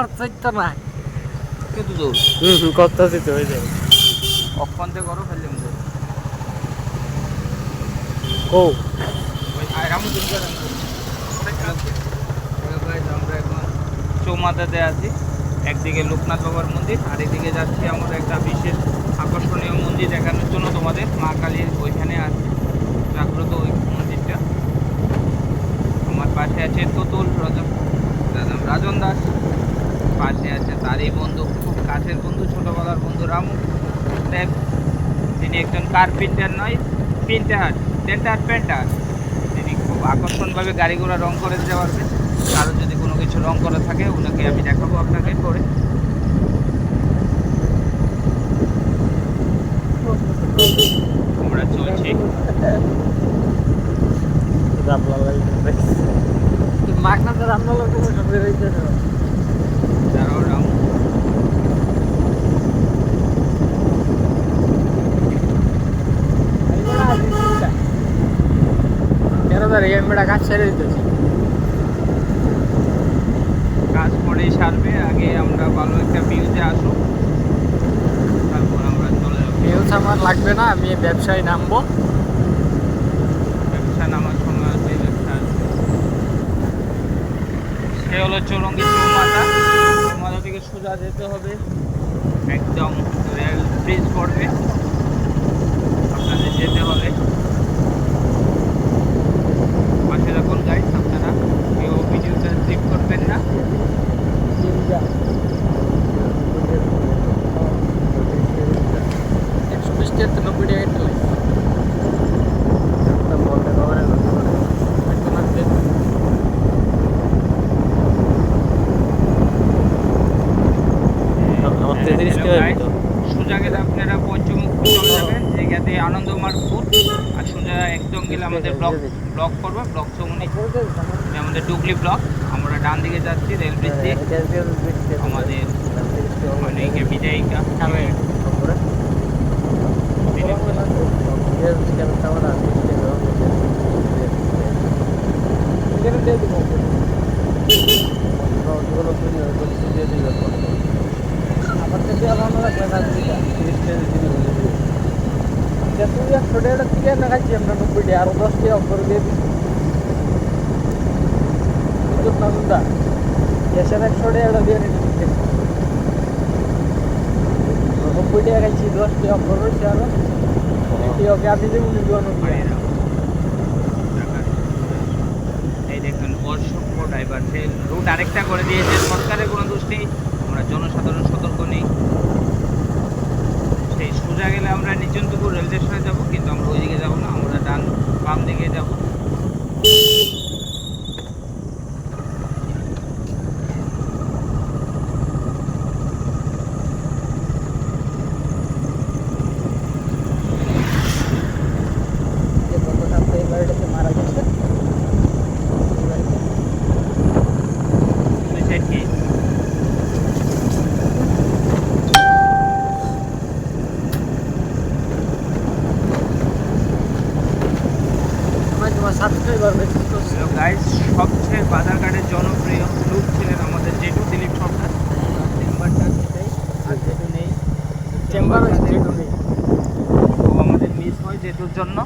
করতে না কিন্তু দূর করতে দিতে হয়ে যাবে অক্ষন্তে করো ফেললে ও ওই রামুদ্দিন আমরা এখন চৌমাথাতে আছি, একদিকে লোকনাথ বাবার মন্দির আর এদিকে যাচ্ছি আমরা একটা বিশেষ আকর্ষণীয় মন্দির দেখানোর জন্য তোমাদের। মা কালীর ওইখানে আছে জাগ্রত ওই মন্দিরটা। আমার পাশে আছে তোতুল রাজন দাস, পাশে আছে তারই বন্ধু, খুব কাছের বন্ধু, ছোটোবেলার বন্ধু রামু দেব। তিনি একজন কার্পেন্টার নয়, পেন্টার। তিনি খুব আকর্ষণভাবে গাড়ি ঘোড়া রং করে দিতে পারবেন। কারো যদি কোনো কিছু রং করা থাকে ওনাকে আমি দেখাবো আপনাকে করে। আমরা চলছি মাগনাতে রান্না লোক সঙ্গে রয়েছে তারাও রাম কাজ ছেড়ে দিতেছি, কাজ পরেই সারবে। আগে আমরা ভালো একটা ভিউতে আসুক, তারপর আমরা চলে যাবো। ভিউজ আমার লাগবে না, আমি ব্যবসায় নামবো। ব্যবসা নামার সময় আছে, ব্যবসা আসবে। সে হলো চৌরঙ্গি চৌমাথা থেকে সোজা যেতে হবে, একদম রেল ব্রিজ পড়বে, আপনাদের যেতে হলে পাশে রাখুন গাইড। আপনারা কেউ ভিডিওটা স্কিপ করবেন না। একশো 90 টাকা সোজা গেলে আপনারা পঞ্চমুখ চলে যাবেন, জায়গাতে আনন্দমার্গপুর। আর সোজা একদম গেলে আমাদের ব্লক করবো, ব্লক চৌমনি, আমাদের ডুবলি ব্লক। আমরা ডান দিকে যাচ্ছি রেল ব্রিজ দিয়ে, আমাদের মানে বিদায়িকা আমার কাছে তুই 100 টাকা থেকে দেখাচ্ছি আমরা 90 টাকা, আরো 10 টাকা অফার দিয়ে দিচ্ছি। বুঝুন না বুঝা গ্যাসের 100 টাকা দিয়ে নিচ্ছি, 90 টাকা খাইছি, 10 টাকা অফার রয়েছে আরো। ওকে আপনি যে উনি এই দেখুন অসভ্য ড্রাইভার, সে রুট আরেকটা করে দিয়েছে, সরকারের কোনো দোষ নেই, আমরা জনসাধারণ সতর্ক নেই। সেই সোজা গেলে আমরা নিচন্তপুর রেল স্টেশনে যাবো, কিন্তু আমরা ওই দিকে যাবো না, আমরা বাম দিকে যাবো। মারা গেছে গাইস, সবচেয়ে বাজারঘাটের জনপ্রিয় লোক ছিলেন আমাদের জেঠু দিলীপ সরকার। চেম্বারটা সেটাই, আর জেঠু নেই, চেম্বার আছে জেঠু নেই, তো আমাদের মিস হয় জেঠুর জন্য।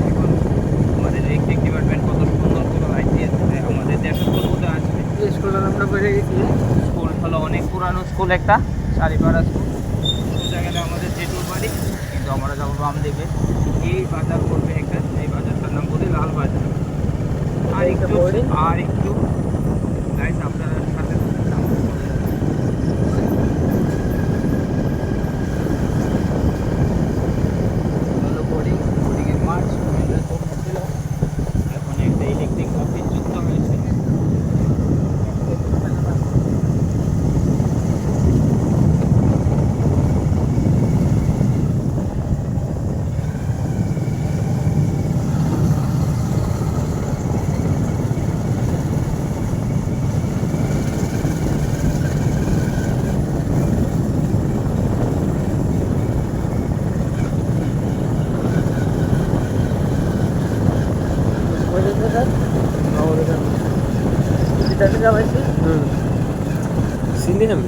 এখন আমাদের ইলেকট্রিক ডিপার্টমেন্ট কত সুন্দর করে লাইট দিয়েছে, আমাদের দেশত্ববোধ আসবে। স্কুলে আমরা বেড়ে গেছি, স্কুল হলো অনেক পুরানো স্কুল, একটা চারিপাড়া স্কুল। সোজা গেলে আমাদের জেঠুর বাড়ি, কিন্তু আমরা যাবো বাম দিকে। এই বাজার করবে একটা, এই বাজারটার নাম বলি লাল বাজার। আর একটু গাইস আপনারা সাথে বোর্ডিংয়ের মাঠ ছিল, এখন একটা ইলেকট্রিক অফিস যুক্ত হয়েছে। Sini hem.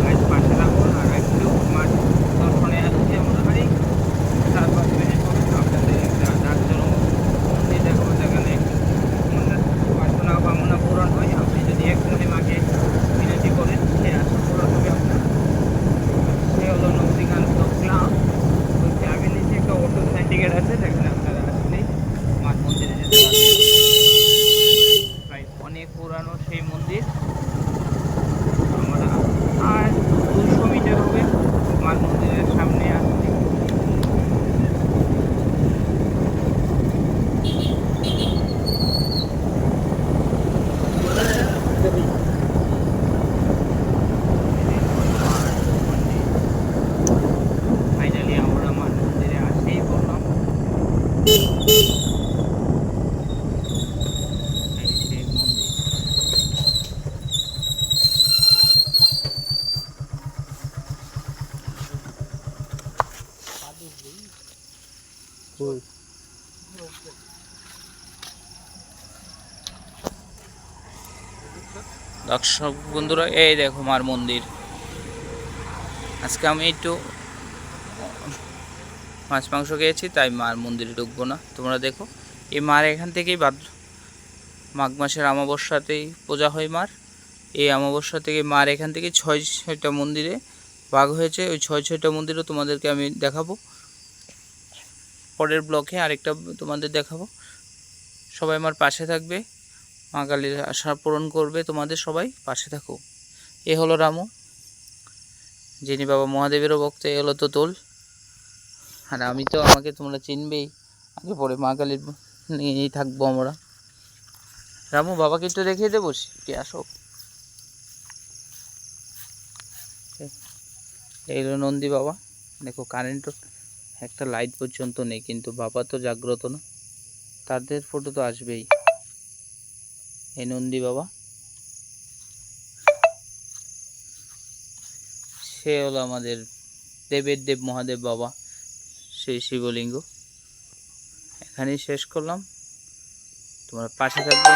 গাইজ পাশে থাকুন আর একটু মাঠ দর্শনে আসছি আমরা বাড়ি 4-5 মিনিট পরে আপনাদের একটা জাঁকজমক মন্দির দেখাবো, যেখানে মনের বাসনা কামনা পূরণ হয়। আপনি যদি একটুখানি মাকে মিনতি করেন সে আশা পূরণ হবে আপনার। সে হলো নন্দীকান্ত ক্লাব। ওই ক্লাবের নিচে একটা অটো সিন্ডিকেট আছে, যেখানে আপনারা আসলেই মাঠ মন্দিরে যেতে পারবেন। প্রায় অনেক পুরানো সেই মন্দির। আমরা আর 200 মিটার হবে মাঠ মন্দিরের সামনে আসছি। ফাইনালি আমরা মাঠ মন্দিরে আসেই বললাম। এই সেই মন্দির। দর্শক বন্ধুরা, এই দেখো মার মন্দির। আজকে আমি একটু মাছ মাংস খেয়েছি, তাই মার মন্দিরে ঢুকবো না। তোমরা দেখো এই মার এখান থেকেই মাঘ মাসের অমাবস্যাতেই পূজা হয় মার। এই অমাবস্যা থেকে মার এখান থেকে 6-6টা মন্দিরে ভাগ হয়েছে। ওই 6-6টা মন্দিরও তোমাদেরকে আমি দেখাবো পরের ব্লকে, আরেকটা তোমাদের দেখাবো। সবাই আমার পাশে থাকবে, মা কালীর আশা পূরণ করবে। তোমাদের সবাই পাশে থাকো। এ হলো রামু, যিনি বাবা মহাদেবেরও ভক্ত। এ হলো তোতল, আর আমি তো, আমাকে তোমরা চিনবেই। আগে পরে মা কালীর নিয়েই থাকবো আমরা। রামু, বাবাকে একটু দেখিয়ে দেবো, কি আসো। এই হলো নন্দী বাবা। দেখো কারেন্টও একটা লাইট পর্যন্ত নেই, কিন্তু বাবা তো জাগ্রত না, তাদের ফটো তো আসবেই। এই নন্দী বাবা, সে হলো আমাদের দেবের দেব মহাদেব বাবা, সেই শিবলিঙ্গ। এখানেই শেষ করলাম, তোমরা পাশে থাকবে।